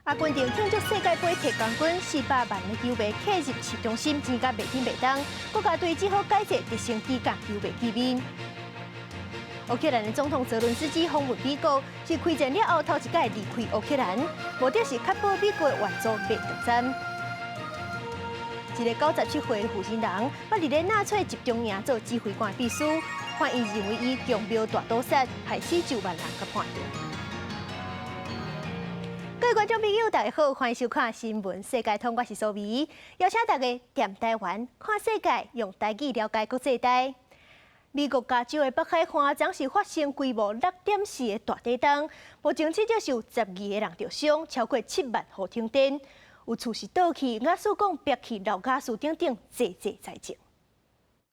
阿根廷庆祝世界杯提冠军，400万的球迷客入市中心，钱甲袂天袂当。国家队只好改坐直升机甲球迷见面。乌克兰的总统泽伦斯基访问美国，是开战了后头一届离开乌克兰，目的是确保美国援助袂断战。一个97岁的负心人，捌伫咧纳粹集中营做指挥官秘书，法院认为伊强飙大屠杀，害死10万人，甲判刑。各位观众朋友，大家好，欢迎收看《新闻世界通》，我是苏眉，邀请大家踮台湾看世界，用台语了解国际台。美国加州的北海岸总是发生规模6.4的大地震，目前至少是有12个人受伤，超过7万户停电，有厝是倒去，瓦斯管壁去，楼瓦斯顶顶济在种。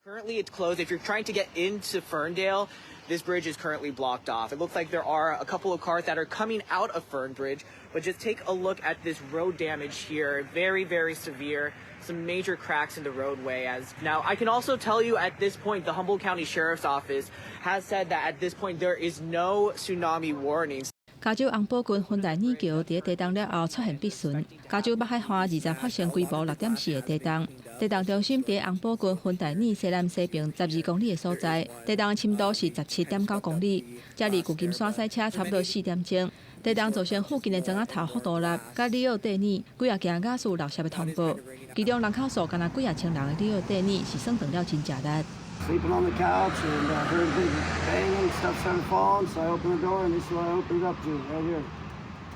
Currently, it's closed. If you're trying to get into Ferndale, this bridge is currently blocked off. It looks like there are a couple of cars that are coming out of Fern Bridge, but just take a look at this road damage here. Very, very severe. Some major cracks in the roadway. As now, I can also tell you at this point, the Humboldt County Sheriff's Office has said that at this point there is no tsunami warnings. 加州红堡郡芬代尼桥伫地震了后出现壁损。加州北海岸20日发生规模6.4的地震，地震中心伫红堡郡芬代尼西南西边12公里的所在，地震深度是17.9公里。这离旧金山塞车差不多4点钟。地震造成附近的庄仔头、福多纳、甲里奥蒂尼几啊件瓦斯漏湿的通报，其中人口数敢若几啊千人的里奥蒂尼是算断了真正力。 Sleeping on the couch and heard things banging, stuff started falling, so I opened the door and this is what I opened it up to, right here.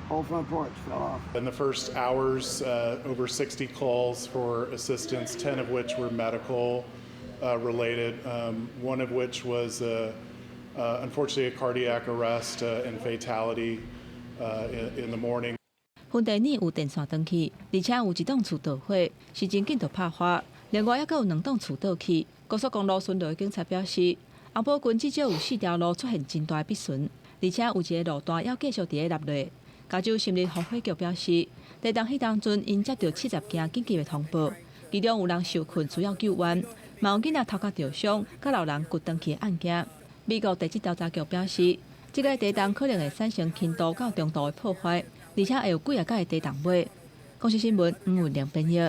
Whole front porch fell off. In the first hours, over 60 calls for assistance, 10 of which were medical related, one of which was unfortunately a cardiac arrest and fatality in the morning. 芬代尼有电线断去，而且有一栋厝着火，是真紧就拍发。另外，还佫有2栋厝倒去。 高速公路巡逻的警察表示，红堡郡至少有4条路出现真大壁损，而且有一个路段要继续伫咧落落。加州心理防火局表示，地震迄当阵因接到70件紧急的通报，其中有人受困需要救援，嘛有囡仔头壳受伤，甲老人骨断去的案件。美国地质调查局表示，这个地震可能会产生轻度到中度的破坏，而且会有几啊届的地震尾。公司新闻吴文良编译。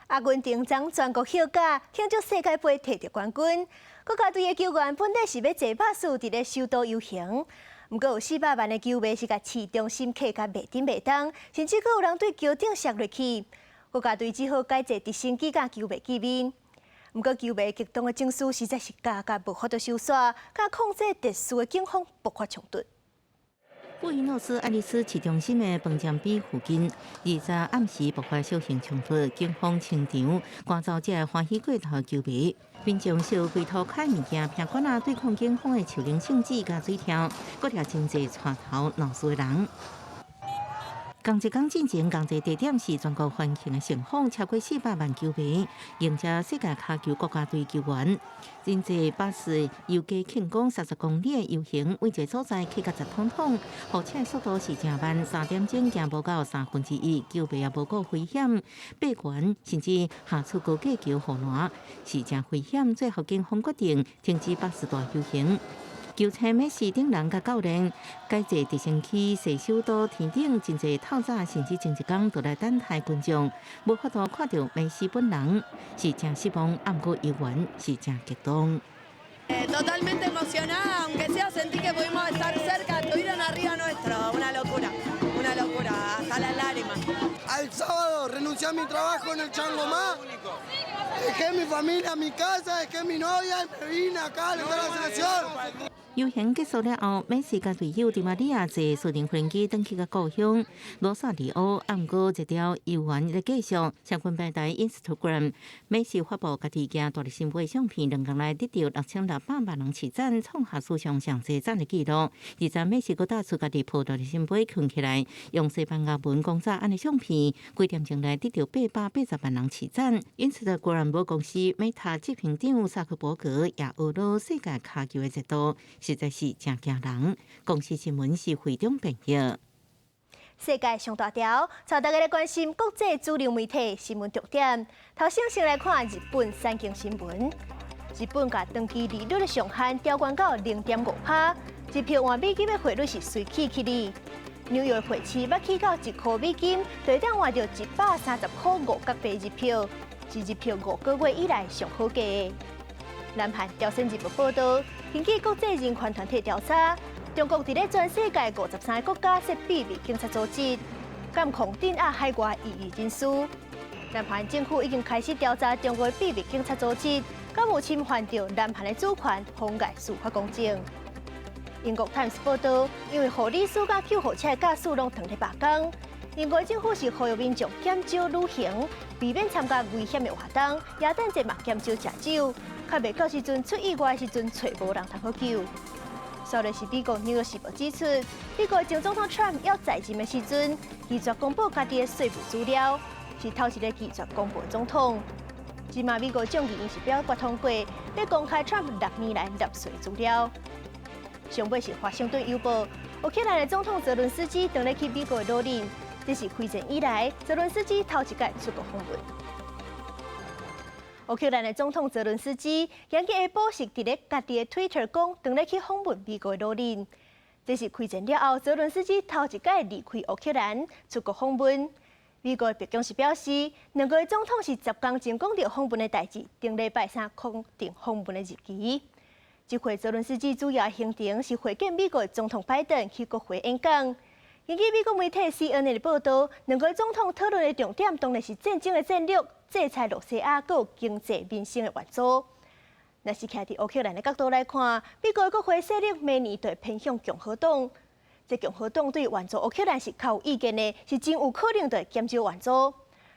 阿根廷将全国休假庆祝世界杯摕到冠军，国家队的球员本来是要坐巴士伫咧首都游行，不过有400万的球迷是甲市中心客甲袂顶袂当，甚至阁有人对桥顶摔落去，国家队只好改坐直升机甲球迷见面。不过球迷激动的情绪实在是加无法度收煞，甲控制特殊的警方爆发冲突。 布宜诺斯艾利斯市中心的饭店比附近，20暗时爆发小型冲突，警方清场，赶走这欢喜过头球迷。民众烧灰土开物件，骗管啊对抗警方的树林性质甲水条，搁掠真济带头闹事的人。 同一天进前，同一地点是全国欢庆的盛况，超过400万球迷迎接世界卡球国家队球员。真济巴士游街庆功30公里的游行，每一个所在去甲10通通，火车速度是正慢，3点钟行无到1/3，球迷也无顾危险，爬悬甚至下出高架桥护栏，是正危险。最后警方决定停止巴士大游行。 球场美市顶人甲教练改坐直升机坐首都天顶，真侪透早甚至前一天就来等待群众，无法度看到梅西本人，是正失望，暗过游玩是正激动。 Totalmente emocionada, aunque sea sentí que pudimos estar cerca, estuvieron arriba nuestro, una locura, hasta las lágrimas. Al sábado renuncié a mi trabajo en el Changomá, dejé mi familia, mi casa, dejé mi novia y me vine acá a alentar la selección. 游行结束了后，美斯甲队友迪玛利亚坐私人无人机返去甲故乡罗萨里奥，暗过一条游玩来继续。相关平台 Instagram， 美斯发布家己行大力神杯相片，2天内得到6600万人起赞，创下史上上济赞的纪录。23美斯阁打出家己抱大力神杯藏起来，用西班牙文讲早安的相片，几点钟内得到880万人起赞。Instagram 母公司 Meta 执行长萨克伯格也学到世界卡球的热度。 实在是真惊人。公司新闻是会中朋友。世界上大条，带大家来关心国际主流媒体新闻重点。头先来看日本三经新闻。日本甲长期利率的上限调悬到0.5%，一票换美金的汇率是随起去哩。纽约会期要起到1块美金，就会当换到130块5角币日票，是日票5个月以来上好价的。南韩朝鲜日报报道，根据国际人权团体调查，中国伫咧全世界53个国家设秘密警察组织，监控镇压海外异议人士。南韩政府已经开始调查中国秘密警察组织，敢有侵犯到南韩的主权，妨碍司法公正。英国《Times》报道，因为护理师甲救护车驾驶拢停咧罢工，英国政府是呼吁民众减少旅行，避免参加危险的活动，也等者嘛减少食酒，较袂到时阵出意外时阵找无人通好救。sau đây是美國《紐約時報》指出，美國前總統 Trump 要在任的時陣，拒絕公布家己的稅務資料，是頭一個拒絕公布的總統。即馬美國眾議院是表決通過，要公開 Trump 6年來納稅資料。上尾是《華盛頓郵報》，烏克蘭的總統澤倫斯基當日去美國的魯林，這是開戰以來澤倫斯基頭一屆出國訪問。烏克蘭的總統澤倫斯基今日下晡是伫咧家己的 Twitter 講，當日去訪問美國的魯林。這是開戰了後，澤倫斯基頭一屆離開烏克蘭出國訪問。美國白宮是表示，兩個總統是10天前講到訪問的代誌，頂禮拜三確定訪問的日期。這回澤倫斯基主要的行程是會見美國總統拜登去國會演講。根據美國媒體 CNN 的報道，兩個總統討論的重點當然是戰爭的戰略、制裁羅西亞，還有經濟民生的援助。若是徛佇烏克蘭的角度來看，美國的國會勢力明年就會偏向共和黨。這共和黨對援助烏克蘭是較有意見的，是真有可能就會減少援助。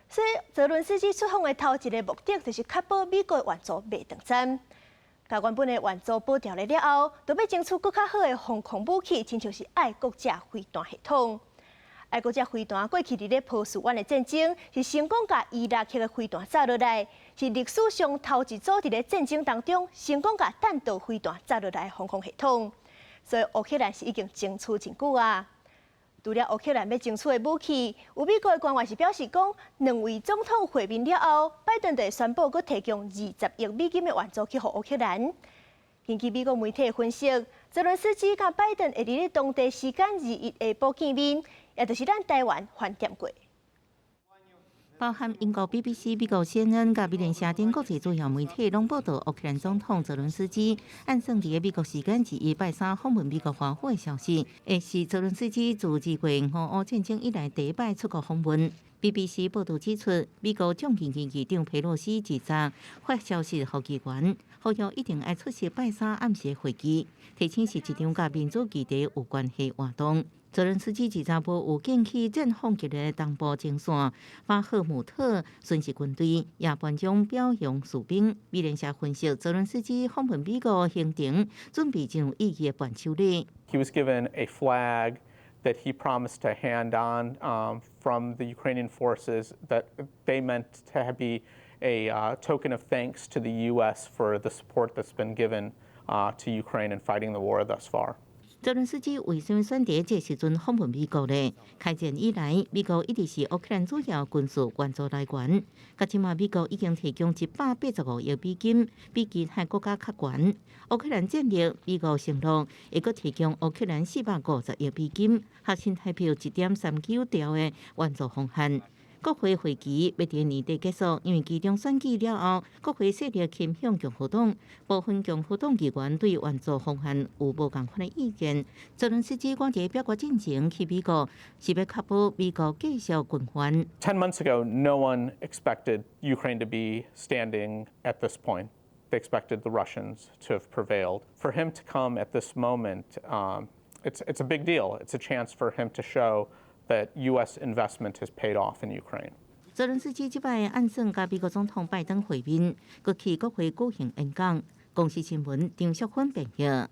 所以澤倫斯基出訪的頭一個目的，就是確保美國的援助袂斷層。甲原本的援助保掉了後，就要爭取更較好的防空武器，親像是愛國者飛彈系統。愛國者飛彈過去伫咧波斯灣的戰爭，是成功甲伊拉克的飛彈炸落來，是歷史上頭一組伫咧戰爭當中成功甲彈道飛彈炸落來的防空系統。所以烏克蘭是已經爭取真久啊。除了烏克蘭要爭取的武器，有美國的官員是表示講，兩位總統會面了後，拜登就會宣布佮提供20億美金的援助去予烏克蘭。根據美國媒體的分析，澤倫斯基甲拜登會伫咧當地時間2日下晡見面，也就是咱台灣飯店過。包含英國 BBC、美國 CNN 甲美聯社等國際主要媒體攏報道，烏克蘭總統澤倫斯基按算伫美國時間1日拜三訪問美國華府的消息，會是澤倫斯基自2月俄烏戰爭以來第一擺出國訪問。BBC 報道指出，美國眾議院議長佩洛西一早發消息予議員，呼籲一定要出席拜三暗時會議，提醒是一場甲民主議題有關係活動。澤倫斯基一早晡有建起戰方極的東部前線巴赫姆特巡視軍隊，也頒獎表揚士兵。美聯社分析，澤倫斯基訪問美國行程準備進入意義的伴手禮。He was given a flag that he promised to hand on from the Ukrainian forces, that they meant to be a token of thanks to the U.S. for the support that's been given to Ukraine in fighting the war thus far. 澤倫斯基為什麼選擇這時陣訪問美國呢？開戰以來，美國一直是烏克蘭主要軍事援助來源。到現在，美國已經提供185億美金，比其他國家較懸。烏克蘭戰略，美國承諾會閣提供烏克蘭450億美金，合新台幣1.39兆的援助方案。國會會期要在年底結束，因為其中選舉了後，國會勢力傾向共和黨，部分共和黨議員對援助方案有無共款的意見。澤倫斯基趕在表決進程去美國，是要確保美國繼續軍援。10 months ago, no one expected Ukraine to be standing at this point. They expected the Russians to have prevailed. For him to come at this moment, it's a big deal. It's a chance for him to show that U.S. investment has paid off in Ukraine. 澤倫斯基這擺按算甲美國總統拜登會面，佮去國會舉行演講。公司新聞張淑芬報道。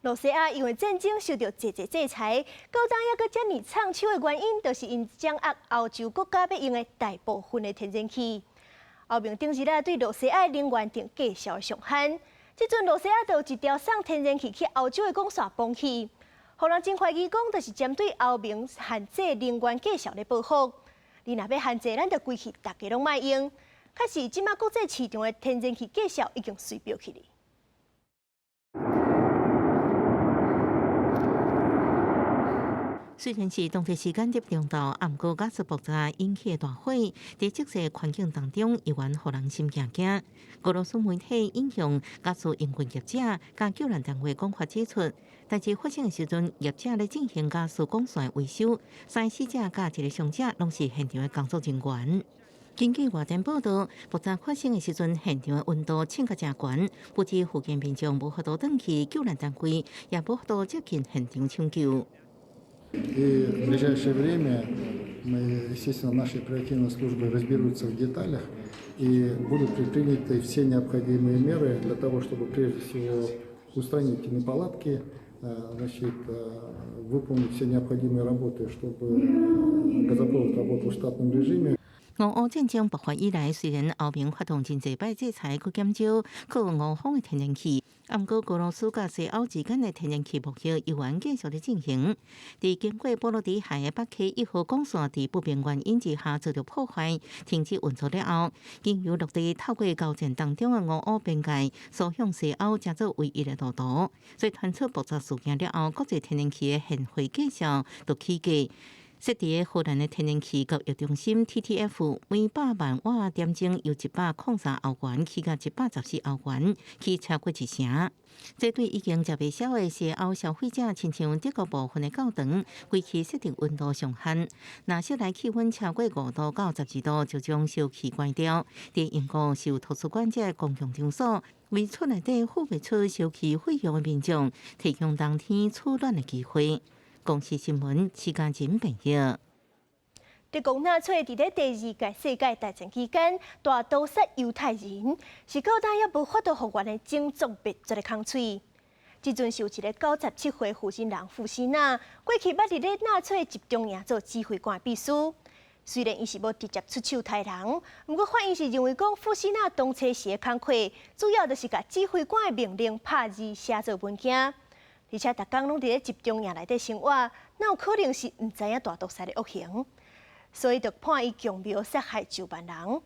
羅西亞因為戰爭受到制裁，高當抑閣遮爾長手的原因，就是因掌握歐洲國家要用的大部分的天然氣。歐盟頂日對羅西亞能源定價銷上限，即陣羅西亞就一條送天然氣去歐洲的管線綁起。互人真懷疑講，就是針對歐盟限制能源價銷的報復。你若要限制，咱就規氣大家攏莫用。確實，即馬國際市場的天然氣價銷已經隨飆起來。虽然是当地时间入中昼，不过加速爆炸引起大火，在即个环境当中，依然让人心惊惊。俄罗斯媒体引用加速营运业者甲救援单位讲法指出，代志发生的时阵，业者咧进行加速管线维修，3个死者甲1个伤者拢是现场的工作人员。根据外电报道，爆炸发生的时阵，现场的温度升到真悬，不止附近民众无法度转去，救援单位也无法度接近现场抢救。И в ближайшее время мы, естественно, наши оперативные службы разберутся в деталях и будут предприняты все необходимые меры для того, чтобы прежде всего устранить неполадки, значит, выполнить все необходимые работы, чтобы газопровод работал в штатном режиме. 俄乌战争爆发以来，虽然欧盟发动真济摆制裁去减少靠俄方的天然气，不过俄罗斯甲西欧之间的天然气贸易依然继续的进行。在经过波罗的海的北溪1号管线在不明原因之下遭到破坏、停止运作了后，经由陆地透过交战当中的俄乌边界，所向西欧加做唯一的路途。所以传出爆炸事件了后，国际天然气的现货计价就起价。设伫荷兰的天然气交易中心 TTF 每100万瓦点钟由103欧元起到114欧元，起超过1成。这对已经食袂消的西欧消费者，亲像德国部分的教堂，规期设定温度上限，若室内气温超过5度到12度，就将烧气关掉。在英国受图书馆这公共场所，为厝内底付不出烧气费用的民众，提供当天取暖的机会。公视新闻，时间真朋友。德国纳粹伫咧第2届世界大战期间，大屠杀犹太人，是到今也无法度复原的种族灭绝的空喙。即阵是有一个97岁负心人富西娜，过去捌伫咧纳粹集中营做指挥官秘书。虽然伊是无直接出手杀人，不过法院是认为讲富西娜当初时的工课，主要就是甲指挥官的命令拍字写做文件。而且，逐工拢伫咧集中营内底生活，哪有可能是毋知影大屠杀的恶行？所以，就判伊强谋杀害10万人。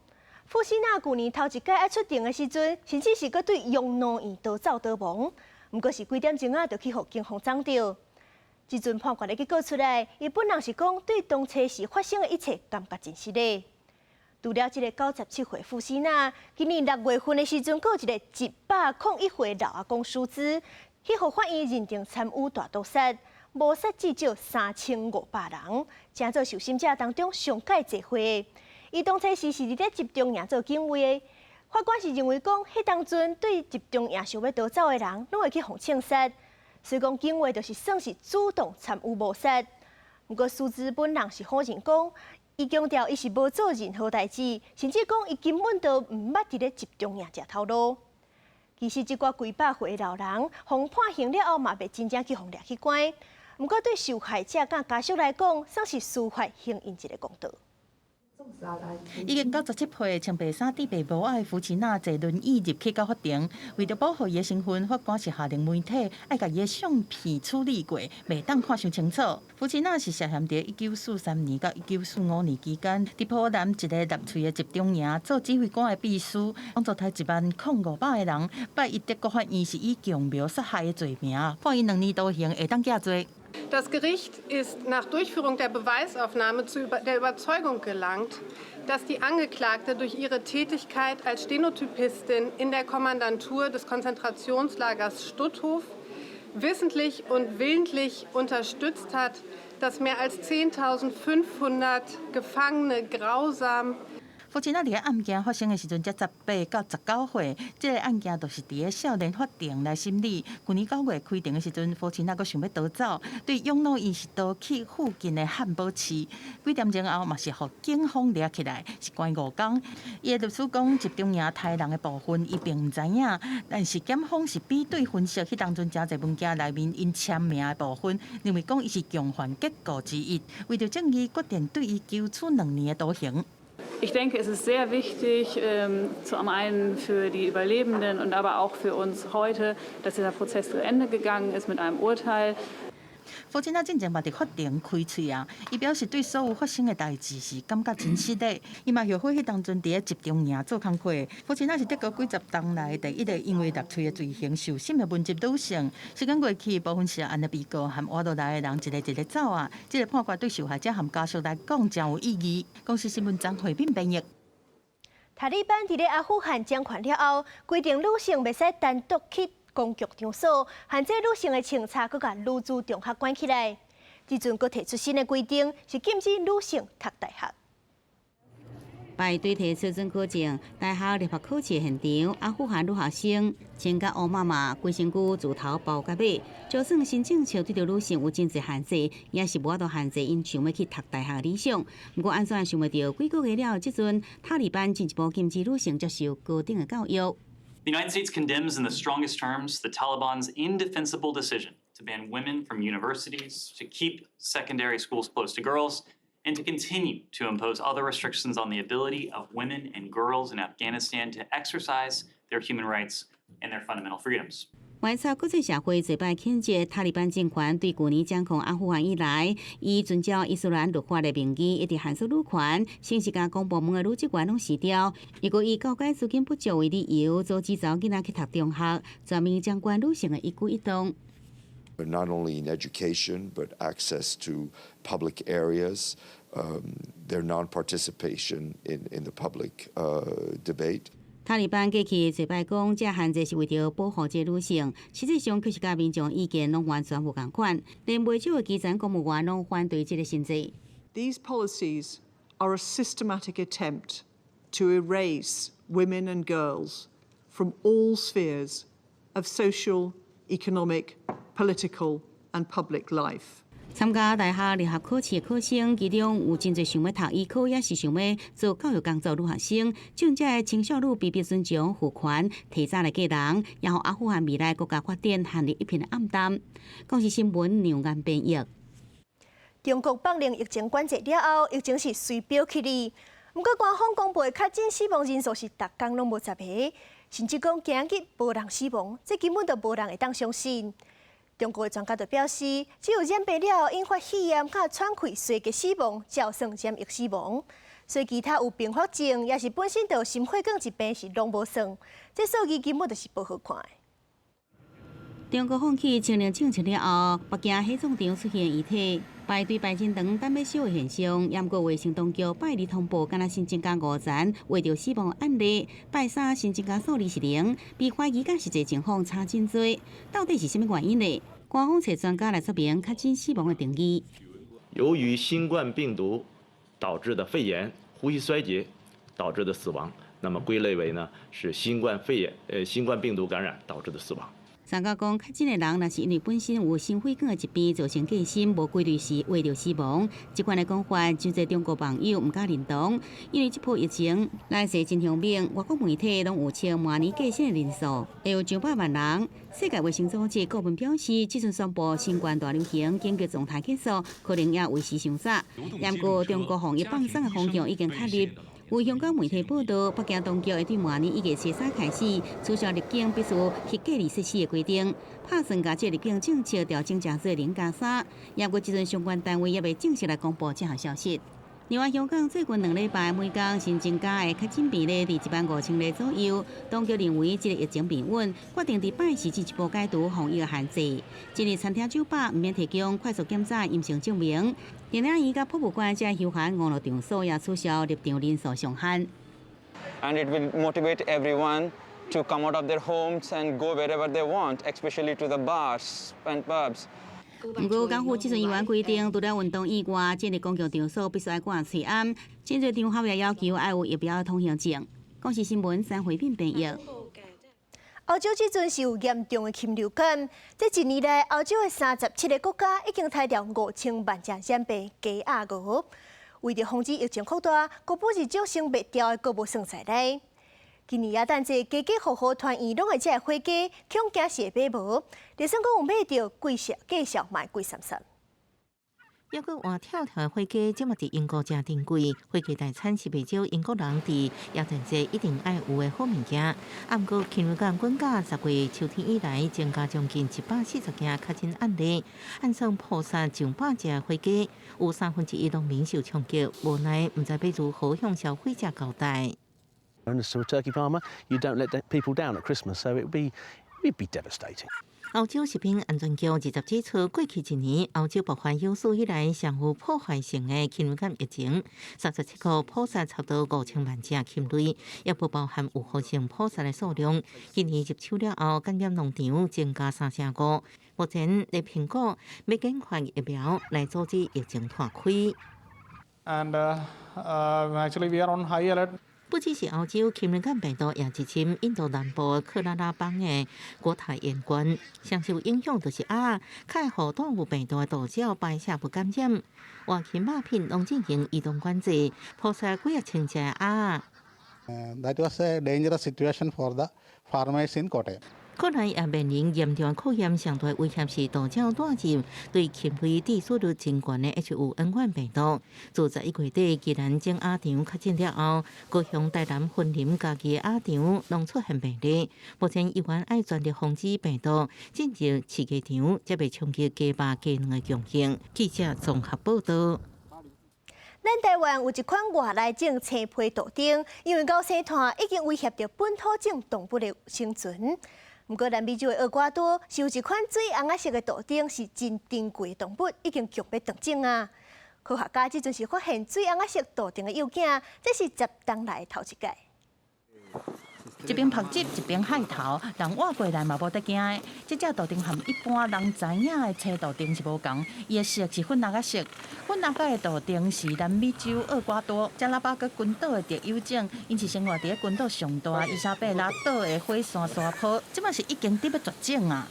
富西娜去年头一届爱出庭的时阵，甚至是搁对用怒院逃走逃亡，毋过是几点钟就去互警方掌着。即阵判决的结果出来，伊本人是讲对当初时发生的一切感觉真实的。除了这个97岁富西娜，今年6月份的时阵，搁有一个101岁老阿公苏兹。去互法院认定参与大屠杀，谋杀至少3500人，正做受审者当中上届济岁的。伊当初时是伫咧集中营做警卫的，法官是认为讲，迄当阵对集中营想要逃走的人，拢会去互枪杀，所以讲警卫就是算是主动参与谋杀。不过苏兹本人是否认讲，伊强调伊是无做任何代志，甚至讲伊根本都毋捌伫咧集中营食头路。其实，即寡几百岁的老人，互判刑了后嘛，袂真正去互掠去关。不过，对受害者甲家属来讲，算是司法行因一个公道。已经97岁、穿白衫、戴白帽的夫妻娜坐轮椅入去到法庭，为着保护伊的身份，法官是下令媒体爱甲伊的相片处理过，袂当看伤清楚。夫妻娜是涉嫌伫1943年到1945年期间，伫波兰一个纳粹的集中营做指挥官的秘书，帮助台10500个人，拜伊德国法院是以强谋杀害的罪名，判伊2年徒刑，会当假罪。Das Gericht ist nach Durchführung der Beweisaufnahme zu der Überzeugung gelangt, dass die Angeklagte durch ihre Tätigkeit als Stenotypistin in der Kommandantur des Konzentrationslagers Stutthof wissentlich und willentlich unterstützt hat, dass mehr als 10.500 Gefangene grausam夫妻那伫个案件发生的时阵，才18到19岁，这个案件就是伫个少年法庭来审理。去年9月开庭的时阵，夫妻那阁想要逃走，对拥怒院是逃去附近的汉堡市。几点钟后，嘛是互警方抓起来，是关5天。伊的律师讲，集中营杀人的部分伊并毋知影，但是检方是比对分析，迄当阵真侪文件内面因签名的部分，认为讲伊是共犯结构之一。为着正义，决定对伊求处2年的徒刑。Ich denke, es ist sehr wichtig, zum einen für die Überlebenden und aber auch für uns heute, dass dieser Prozess zu Ende gegangen ist mit einem Urteil. 父亲进前嘛伫法庭开喙啊，伊表示对所有发生的代志是感觉真失礼。伊嘛后悔迄当阵伫咧集中营做工课，父亲是德国几十当来第一个因为纳粹的罪行受审的文籍女性。时间过去，部分是安尼被告和活落来的人一个走啊，这个判决对受害者和家属来讲真有意义。公司新闻张惠敏编译。塔利班伫咧阿富汗掌权了后，规定女性袂使单独去公共场所，限制女性的穿插，佮甲女子中学关起来。即阵佮提出新的规定，是禁止女性读大学。排队提出准考证，大学入学考试现场，阿富汗女学生穿甲乌妈妈，规身躯自头包到尾。就算申请册对着女性有真侪限制，也是无法度限制因想要去读大学理想。不过，安怎想袂到几个月了，即阵塔利班进一步禁止女性接受高等的教育。The United States condemns in the strongest terms the Taliban's indefensible decision to ban women from universities, to keep secondary schools closed to girls, and to continue to impose other restrictions on the ability of women and girls in Afghanistan to exercise their human rights and their fundamental freedoms. 外操国际社会侪摆谴责塔利班政权对去年掌控阿富汗以来，以遵照伊斯兰律法的名义，一直限制女权，甚至甲公部门的女职员拢辞掉。如果以教改资金不足为理由，阻止查某囡仔去读中学，全面掌管女性的一举一动。Not only in education, but access to public areas, their non-participation in the public debate. 塔利班过去侪摆讲，这限制是为着保护这女性，实际上却是甲民众意见拢完全无共款，连袂少的基层公务员拢反对这个新制。These policies are a systematic attempt to erase women and girls from all spheres of social, economic, political and public life. 参加大学入学考试的考生，其中有真侪想要读医科，也是想要做教育工作女学生。种这的青少女被逼尊重父权，提早来嫁人，也互阿富汗未来国家发展陷入一片暗淡。公司新闻杨安编译。中国放零疫情管制了后，疫情是随飙起哩。不过官方公布的确诊死亡人数是逐天拢无10个，甚至讲今日无人死亡，这根本就无人会当相信。中国的专家就表示，只有染病了引发肺炎、甲喘气衰竭死亡，才有算染疫死亡。所以其他有并发症，也是本身就有心血管疾病是拢无算。这数据根本就是不好看的。中国放弃清零政策了后，北京火葬场出现遗体排队排真长等要烧的现象。延国卫生当局拜二通报，敢若新增加5件未着死亡案例，拜三新增加数字是0，比怀疑甲实际情况差真多。到底是什么原因呢？官方找专家来说明确诊死亡的定义。由于新冠病毒导致的肺炎、呼吸衰竭导致的死亡，那么归类为呢是新冠病毒感染导致的死亡。专家讲，确诊的人若是因为本身有心血管的疾病造成过身，无几日时为着死亡。这款的讲法，真侪中国网友唔敢认同，因为这波疫情来势真凶猛，外国媒体拢有称明年过身的人数会有900万人。世界卫生组织顾问表示，即阵宣布新冠大流行紧急状态结束，可能也为时尚早。不过，中国防疫放松的方向已经确立。有香港媒体报道，北京当局会对明年1月13开始取消入境必须去隔离设施的规定，打算将这入境政策调整成做0+3。不过，即阵相关单位也未正式来公布这项消息。另外，香港最近2礼拜每天新增加的确诊比例伫15000例左右。当局认为这个疫情平稳，决定伫拜四进一步解除防疫的限制。今日餐厅酒吧唔免提供快速检查阴性证明。电影院甲博物馆这休闲娱乐场所也取消入场人数上限。And it will motivate everyone to come out of their homes and go wherever they want, especially to the bars and pubs. 不过，港府即阵议员规定，除了运动以外，进入公共场所必须要挂喙安。真侪场合也要求要有疫苗通行证。公司新闻3回并编译。欧洲即阵是有严重的禽流感，这一年来，欧洲的37个国家已经杀掉5000万只染病鸡鸭鹅。为着防止疫情扩大，国本是招生灭掉的，阁无算在内。今年元旦节，家家户户团圆拢会食火鸡，恐惊是会买无。就算讲有买到，贵少价少卖贵三三。抑阁换跳跳的火鸡，即马伫英国正珍贵，火鸡大餐是袂少英国人伫耶诞节一定爱有的好物件。啊，毋过禽流感滚价10月秋天以来增加将近140件确诊案例，按算扑杀上百只火鸡，有1/3农民受冲击，无奈毋知要如何向消费者交代。And as a turkey farmer, you don't let people down at Christmas, so it'd be devastating. 欧洲食品安全局20指出，过去一年欧洲爆发有史以来上有破坏性的禽流感疫情，37个扑杀差不多5000万只禽类，也不包含有害性扑杀的数量。今年入秋了后，感染农场增加3.5%。目前在评估要研发疫苗来阻止疫情扩开。And actually, we are on high alert. 不只是欧洲禽流感病毒也入侵印度南部克拉拉邦的国泰盐郡，上受影响就是鸭，较互动物病毒的毒鸟排泄不感染。活禽肉品拢进行移动管制，扑杀几千只鸭。That was a dangerous situation for the farmers in Kottayam. 可能也面临严重考验，上大威胁是毒鸟带入对禽类致死率真悬的 H5N1 病毒。自11月底，既然种鸭场确诊了后，高雄台南分林家己鸭场拢出现病例。目前医院爱全力防止病毒进入饲鸡场，才袂冲击鸡肉鸡卵的供应。记者综合报道。咱台湾有一款外来种青皮杜丁，因为高生态已经威胁到本土种动物的生存。不过，南美洲的厄瓜多是有一款水红色的杜丁，是真珍贵的动物，已经绝要断种啊！科学家即阵是发现水红色杜丁的幼囝，这是10冬来头一届。一边拍糞一边害头，人活过来嘛无得惊的。这只杜丁和一般人知影的青杜丁是无同，伊的色是粉红色。粉红的杜丁是南美洲厄瓜多、加拉巴哥群岛的特有种，因是生活伫群岛上大伊莎贝拉岛的火山山坡，即马是已经得要绝种啊。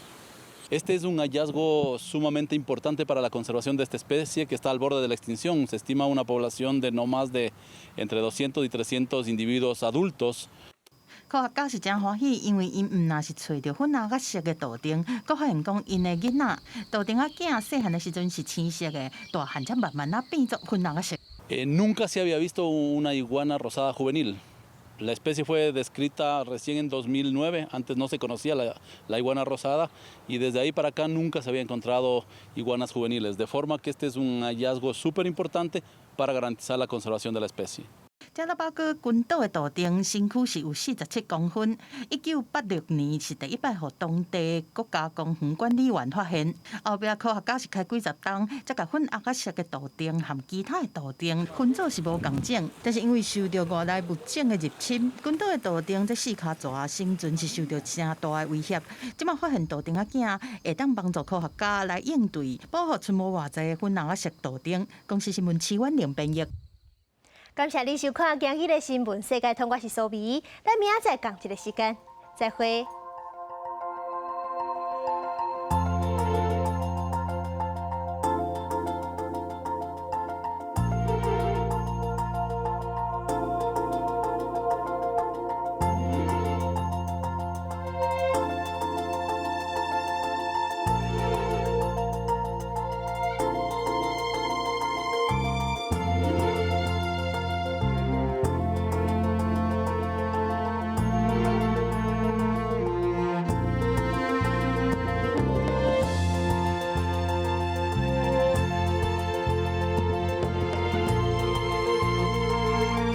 Este es un hallazgo sumamente importante para la conservación de esta especie que está al borde de la extinción. Se estima una población de no más de entre 200 y 300 individuos adultos. 科学家是真欢喜，因为因毋但是找到粉红色的杜丁，阁发现讲因的囡仔杜丁仔囝细汉的时阵是青色的，大汉才慢慢变作粉红色。Nunca se había visto una iguana rosada juvenil. La especie fue descrita recién en 2009, antes no se conocía la iguana rosada y desde ahí para acá nunca se había encontrado iguanas juveniles, de forma que este es un hallazgo súper importante para garantizar la conservación de la especie. 加拉巴哥群岛的杜丁身躯是有47公分。1986年是第一摆互当地国家公园管理员发现，后壁科学家是开几十冬，才甲粉红色的杜丁和其他的杜丁分组是无共种，但是因为受到外来物种的入侵，群岛的杜丁这四脚蛇生存是受到真大的威胁。即马发现杜丁仔囝会当帮助科学家来应对，保护出没外在的粉红色杜丁。公司新闻齐婉玲编译。感谢你收看今日的新闻世界通，我是苏眉，咱明仔载同一个时间再会。